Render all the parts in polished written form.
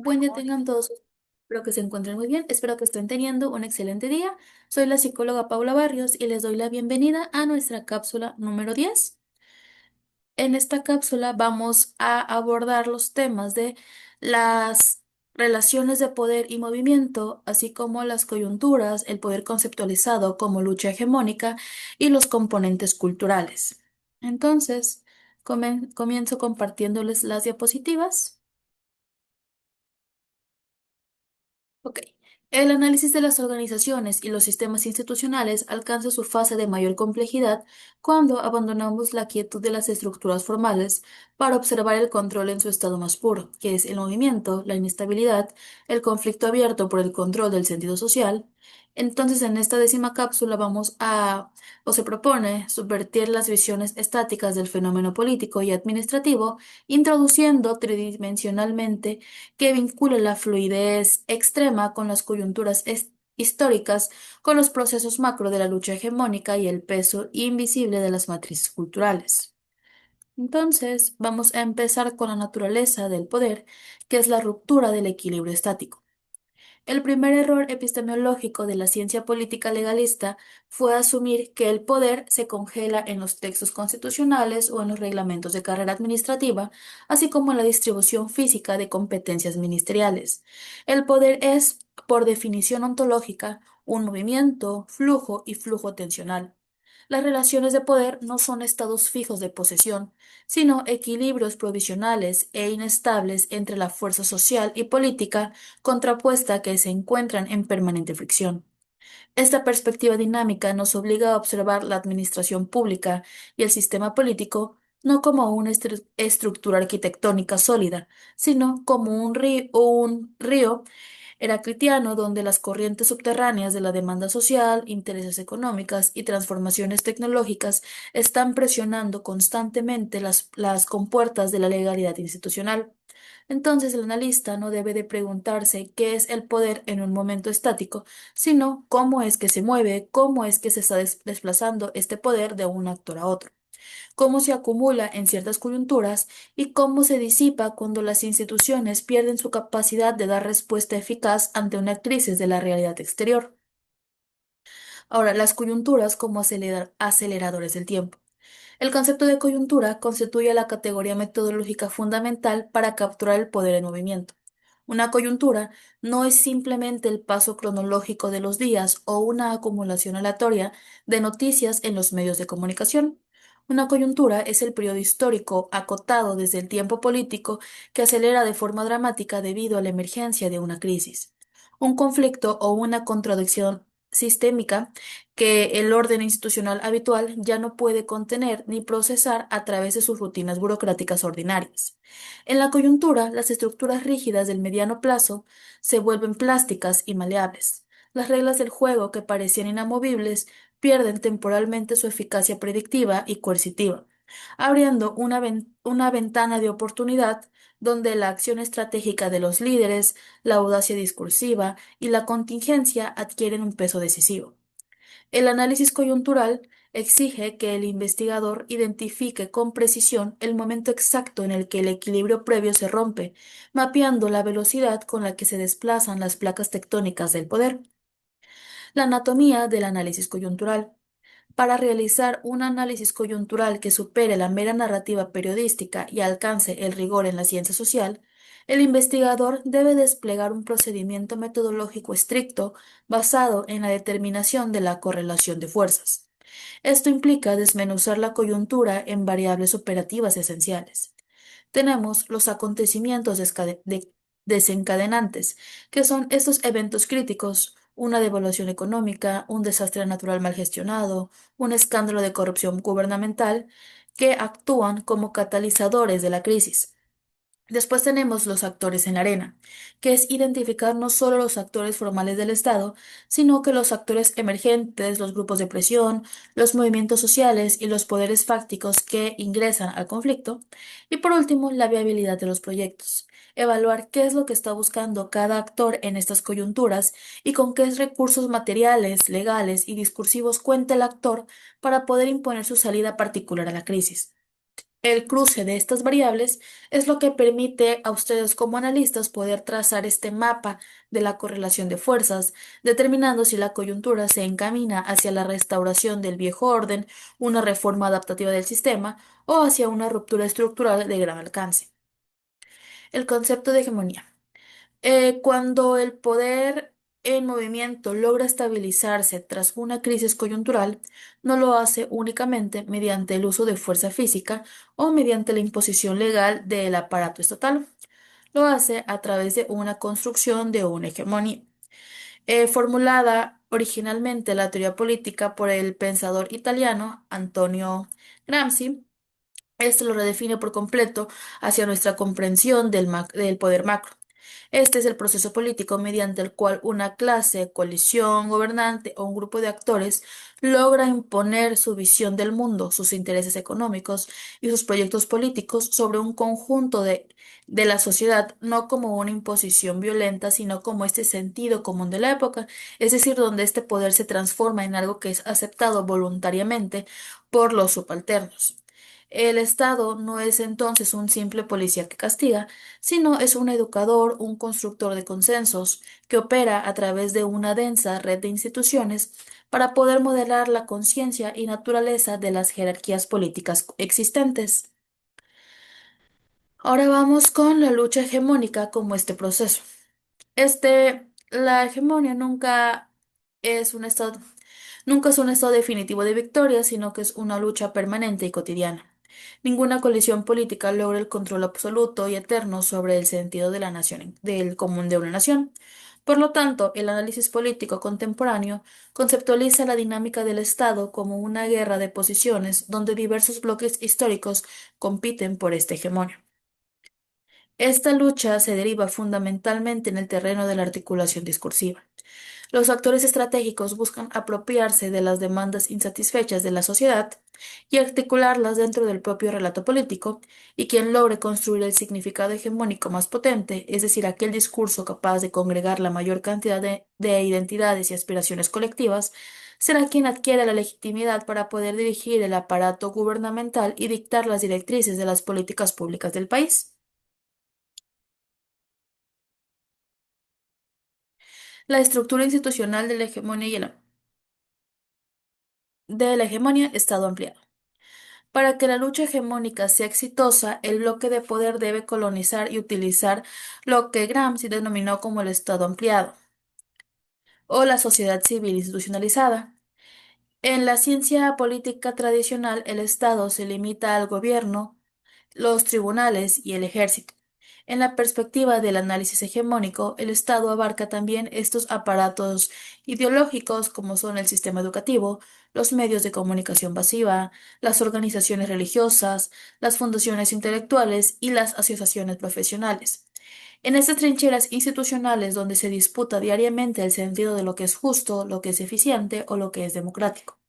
Buen día tengan todos. Espero que se encuentren muy bien. Espero que estén teniendo un excelente día. Soy la psicóloga Paula Barrios y les doy la bienvenida a nuestra cápsula número 10. En esta cápsula vamos a abordar los temas de las relaciones de poder y movimiento, así como las coyunturas, el poder conceptualizado como lucha hegemónica y los componentes culturales. Entonces, comienzo compartiéndoles las diapositivas. Ok. El análisis de las organizaciones y los sistemas institucionales alcanza su fase de mayor complejidad cuando abandonamos la quietud de las estructuras formales para observar el control en su estado más puro, que es el movimiento, la inestabilidad, el conflicto abierto por el control del sentido social. Entonces, en esta décima cápsula o se propone, subvertir las visiones estáticas del fenómeno político y administrativo, introduciendo tridimensionalmente que vincule la fluidez extrema con las coyunturas históricas, con los procesos macro de la lucha hegemónica y el peso invisible de las matrices culturales. Entonces, vamos a empezar con la naturaleza del poder, que es la ruptura del equilibrio estático. El primer error epistemológico de la ciencia política legalista fue asumir que el poder se congela en los textos constitucionales o en los reglamentos de carrera administrativa, así como en la distribución física de competencias ministeriales. El poder es, por definición ontológica, un movimiento, flujo y flujo tensional. Las relaciones de poder no son estados fijos de posesión, sino equilibrios provisionales e inestables entre la fuerza social y política contrapuesta que se encuentran en permanente fricción. Esta perspectiva dinámica nos obliga a observar la administración pública y el sistema político no como una estructura arquitectónica sólida, sino como un río heraclitiano donde las corrientes subterráneas de la demanda social, intereses económicas y transformaciones tecnológicas están presionando constantemente las compuertas de la legalidad institucional. Entonces, el analista no debe de preguntarse qué es el poder en un momento estático, sino cómo es que se mueve, cómo es que se está desplazando este poder de un actor a otro, cómo se acumula en ciertas coyunturas y cómo se disipa cuando las instituciones pierden su capacidad de dar respuesta eficaz ante una crisis de la realidad exterior. Ahora, las coyunturas como aceleradores del tiempo. El concepto de coyuntura constituye la categoría metodológica fundamental para capturar el poder en movimiento. Una coyuntura no es simplemente el paso cronológico de los días o una acumulación aleatoria de noticias en los medios de comunicación. Una coyuntura es el periodo histórico acotado desde el tiempo político que acelera de forma dramática debido a la emergencia de una crisis, un conflicto o una contradicción sistémica que el orden institucional habitual ya no puede contener ni procesar a través de sus rutinas burocráticas ordinarias. En la coyuntura, las estructuras rígidas del mediano plazo se vuelven plásticas y maleables. Las reglas del juego que parecían inamovibles pierden temporalmente su eficacia predictiva y coercitiva, abriendo una ventana de oportunidad donde la acción estratégica de los líderes, la audacia discursiva y la contingencia adquieren un peso decisivo. El análisis coyuntural exige que el investigador identifique con precisión el momento exacto en el que el equilibrio previo se rompe, mapeando la velocidad con la que se desplazan las placas tectónicas del poder. La anatomía del análisis coyuntural. Para realizar un análisis coyuntural que supere la mera narrativa periodística y alcance el rigor en la ciencia social, el investigador debe desplegar un procedimiento metodológico estricto basado en la determinación de la correlación de fuerzas. Esto implica desmenuzar la coyuntura en variables operativas esenciales. Tenemos los acontecimientos desencadenantes, que son estos eventos críticos: una devaluación económica, un desastre natural mal gestionado, un escándalo de corrupción gubernamental, que actúan como catalizadores de la crisis. Después tenemos los actores en la arena, que es identificar no solo los actores formales del Estado, sino que los actores emergentes, los grupos de presión, los movimientos sociales y los poderes fácticos que ingresan al conflicto. Y por último, la viabilidad de los proyectos. Evaluar qué es lo que está buscando cada actor en estas coyunturas y con qué recursos materiales, legales y discursivos cuenta el actor para poder imponer su salida particular a la crisis. El cruce de estas variables es lo que permite a ustedes como analistas poder trazar este mapa de la correlación de fuerzas, determinando si la coyuntura se encamina hacia la restauración del viejo orden, una reforma adaptativa del sistema o hacia una ruptura estructural de gran alcance. El concepto de hegemonía. Cuando el poder en movimiento logra estabilizarse tras una crisis coyuntural, no lo hace únicamente mediante el uso de fuerza física o mediante la imposición legal del aparato estatal. Lo hace a través de una construcción de una hegemonía. Formulada originalmente la teoría política por el pensador italiano Antonio Gramsci, esto lo redefine por completo hacia nuestra comprensión del poder macro. Este es el proceso político mediante el cual una clase, coalición, gobernante o un grupo de actores logra imponer su visión del mundo, sus intereses económicos y sus proyectos políticos sobre un conjunto de la sociedad, no como una imposición violenta, sino como este sentido común de la época, es decir, donde este poder se transforma en algo que es aceptado voluntariamente por los subalternos. El Estado no es entonces un simple policía que castiga, sino es un educador, un constructor de consensos, que opera a través de una densa red de instituciones para poder modelar la conciencia y naturaleza de las jerarquías políticas existentes. Ahora vamos con la lucha hegemónica como este proceso. La hegemonía es un estado, nunca es un estado definitivo de victoria, sino que es una lucha permanente y cotidiana. Ninguna coalición política logra el control absoluto y eterno sobre el sentido de la nación, del común de una nación. Por lo tanto, el análisis político contemporáneo conceptualiza la dinámica del Estado como una guerra de posiciones donde diversos bloques históricos compiten por esta hegemonía. Esta lucha se deriva fundamentalmente en el terreno de la articulación discursiva. Los actores estratégicos buscan apropiarse de las demandas insatisfechas de la sociedad y articularlas dentro del propio relato político, y quien logre construir el significado hegemónico más potente, es decir, aquel discurso capaz de congregar la mayor cantidad de identidades y aspiraciones colectivas, será quien adquiera la legitimidad para poder dirigir el aparato gubernamental y dictar las directrices de las políticas públicas del país. La estructura institucional de la hegemonía Estado ampliado. Para que la lucha hegemónica sea exitosa, el bloque de poder debe colonizar y utilizar lo que Gramsci denominó como el Estado ampliado o la sociedad civil institucionalizada. En la ciencia política tradicional, el Estado se limita al gobierno, los tribunales y el ejército. En la perspectiva del análisis hegemónico, el Estado abarca también estos aparatos ideológicos como son el sistema educativo, los medios de comunicación masiva, las organizaciones religiosas, las fundaciones intelectuales y las asociaciones profesionales. En estas trincheras institucionales donde se disputa diariamente el sentido de lo que es justo, lo que es eficiente o lo que es democrático.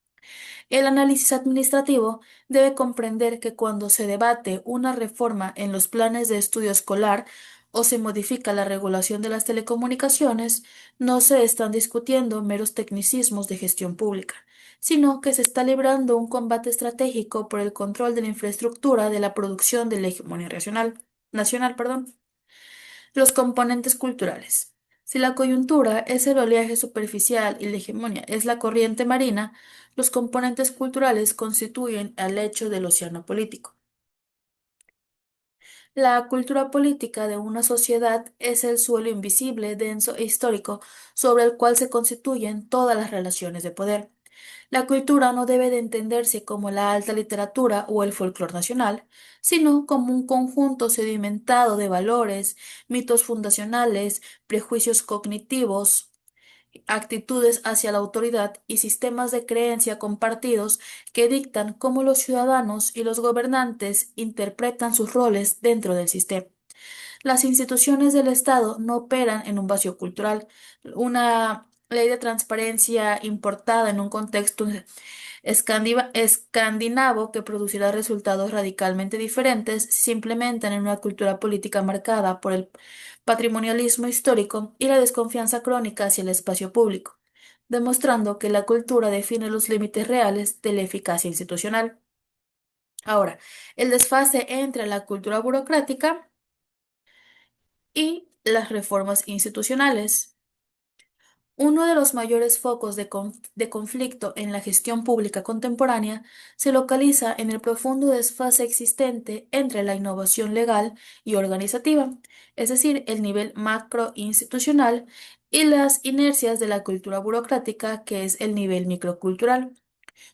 El análisis administrativo debe comprender que cuando se debate una reforma en los planes de estudio escolar o se modifica la regulación de las telecomunicaciones, no se están discutiendo meros tecnicismos de gestión pública, sino que se está librando un combate estratégico por el control de la infraestructura de la producción de la hegemonía nacional, perdón. Los componentes culturales. Si la coyuntura es el oleaje superficial y la hegemonía es la corriente marina, los componentes culturales constituyen el lecho del océano político. La cultura política de una sociedad es el suelo invisible, denso e histórico sobre el cual se constituyen todas las relaciones de poder. La cultura no debe de entenderse como la alta literatura o el folclore nacional, sino como un conjunto sedimentado de valores, mitos fundacionales, prejuicios cognitivos, actitudes hacia la autoridad y sistemas de creencia compartidos que dictan cómo los ciudadanos y los gobernantes interpretan sus roles dentro del sistema. Las instituciones del Estado no operan en un vacío cultural. Una ley de transparencia importada en un contexto escandinavo que producirá resultados radicalmente diferentes si se implementan en una cultura política marcada por el patrimonialismo histórico y la desconfianza crónica hacia el espacio público, demostrando que la cultura define los límites reales de la eficacia institucional. Ahora, el desfase entre la cultura burocrática y las reformas institucionales. Uno de los mayores focos de conflicto en la gestión pública contemporánea se localiza en el profundo desfase existente entre la innovación legal y organizativa, es decir, el nivel macroinstitucional, y las inercias de la cultura burocrática, que es el nivel microcultural.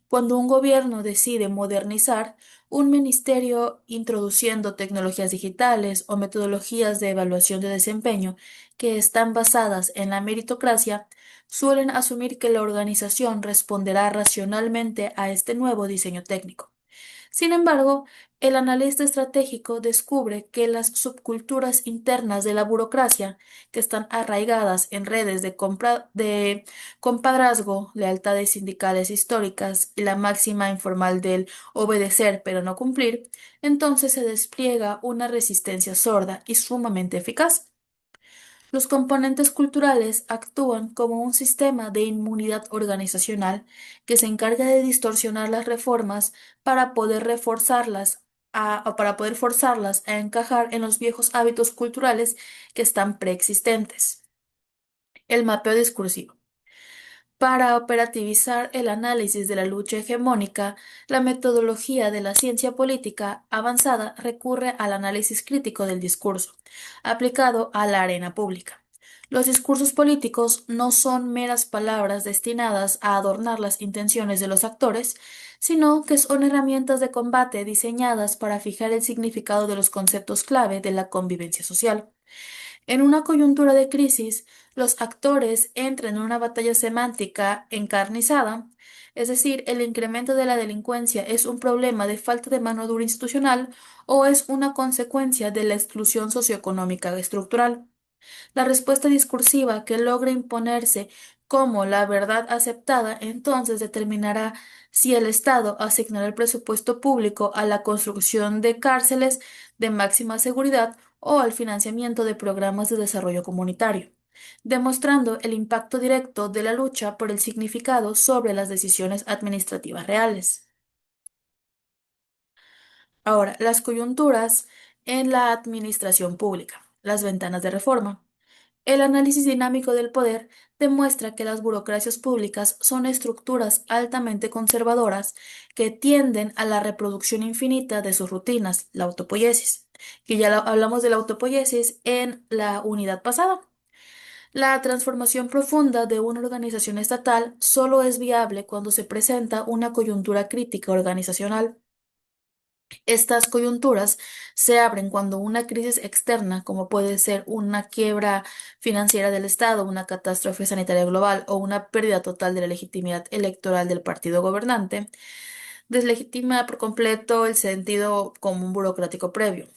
Cuando un gobierno decide modernizar un ministerio introduciendo tecnologías digitales o metodologías de evaluación de desempeño que están basadas en la meritocracia, suelen asumir que la organización responderá racionalmente a este nuevo diseño técnico. Sin embargo, el analista estratégico descubre que las subculturas internas de la burocracia, que están arraigadas en redes de compadrazgo, lealtades sindicales históricas y la máxima informal del obedecer pero no cumplir, entonces se despliega una resistencia sorda y sumamente eficaz. Los componentes culturales actúan como un sistema de inmunidad organizacional que se encarga de distorsionar las reformas para poder o para poder forzarlas a encajar en los viejos hábitos culturales que están preexistentes. El mapeo discursivo. Para operativizar el análisis de la lucha hegemónica, la metodología de la ciencia política avanzada recurre al análisis crítico del discurso, aplicado a la arena pública. Los discursos políticos no son meras palabras destinadas a adornar las intenciones de los actores, sino que son herramientas de combate diseñadas para fijar el significado de los conceptos clave de la convivencia social. En una coyuntura de crisis, los actores entran en una batalla semántica encarnizada, es decir, el incremento de la delincuencia es un problema de falta de mano dura institucional o es una consecuencia de la exclusión socioeconómica estructural. La respuesta discursiva que logre imponerse como la verdad aceptada entonces determinará si el Estado asignará el presupuesto público a la construcción de cárceles de máxima seguridad o al financiamiento de programas de desarrollo comunitario, demostrando el impacto directo de la lucha por el significado sobre las decisiones administrativas reales. Ahora, las coyunturas en la administración pública, las ventanas de reforma. El análisis dinámico del poder demuestra que las burocracias públicas son estructuras altamente conservadoras que tienden a la reproducción infinita de sus rutinas, la autopoiesis, que ya hablamos de la autopoiesis en la unidad pasada. La transformación profunda de una organización estatal solo es viable cuando se presenta una coyuntura crítica organizacional. Estas coyunturas se abren cuando una crisis externa, como puede ser una quiebra financiera del Estado, una catástrofe sanitaria global o una pérdida total de la legitimidad electoral del partido gobernante, deslegitima por completo el sentido común burocrático previo.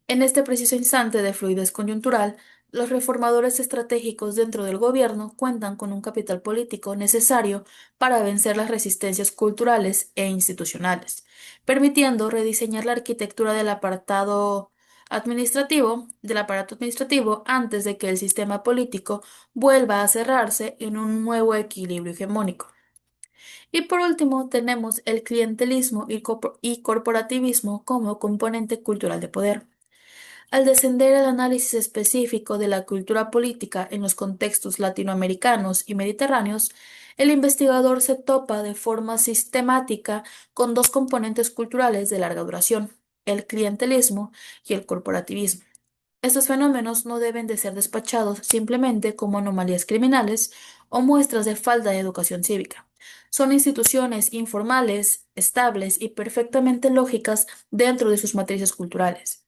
En este preciso instante de fluidez coyuntural, los reformadores estratégicos dentro del gobierno cuentan con un capital político necesario para vencer las resistencias culturales e institucionales, permitiendo rediseñar la arquitectura del aparato administrativo antes de que el sistema político vuelva a cerrarse en un nuevo equilibrio hegemónico. Y por último, tenemos el clientelismo y corporativismo como componente cultural de poder. Al descender al análisis específico de la cultura política en los contextos latinoamericanos y mediterráneos, el investigador se topa de forma sistemática con dos componentes culturales de larga duración, el clientelismo y el corporativismo. Estos fenómenos no deben de ser despachados simplemente como anomalías criminales o muestras de falta de educación cívica. Son instituciones informales, estables y perfectamente lógicas dentro de sus matrices culturales.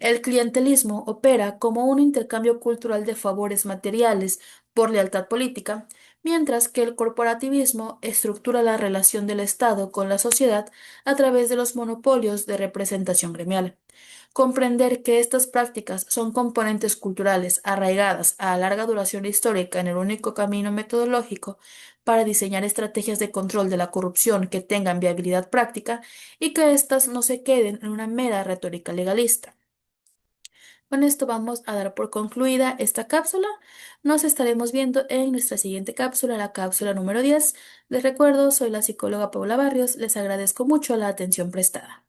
El clientelismo opera como un intercambio cultural de favores materiales por lealtad política, mientras que el corporativismo estructura la relación del Estado con la sociedad a través de los monopolios de representación gremial. Comprender que estas prácticas son componentes culturales arraigadas a larga duración histórica en el único camino metodológico para diseñar estrategias de control de la corrupción que tengan viabilidad práctica y que éstas no se queden en una mera retórica legalista. Con esto vamos a dar por concluida esta cápsula. Nos estaremos viendo en nuestra siguiente cápsula, la cápsula número 10. Les recuerdo, soy la psicóloga Paula Barrios. Les agradezco mucho la atención prestada.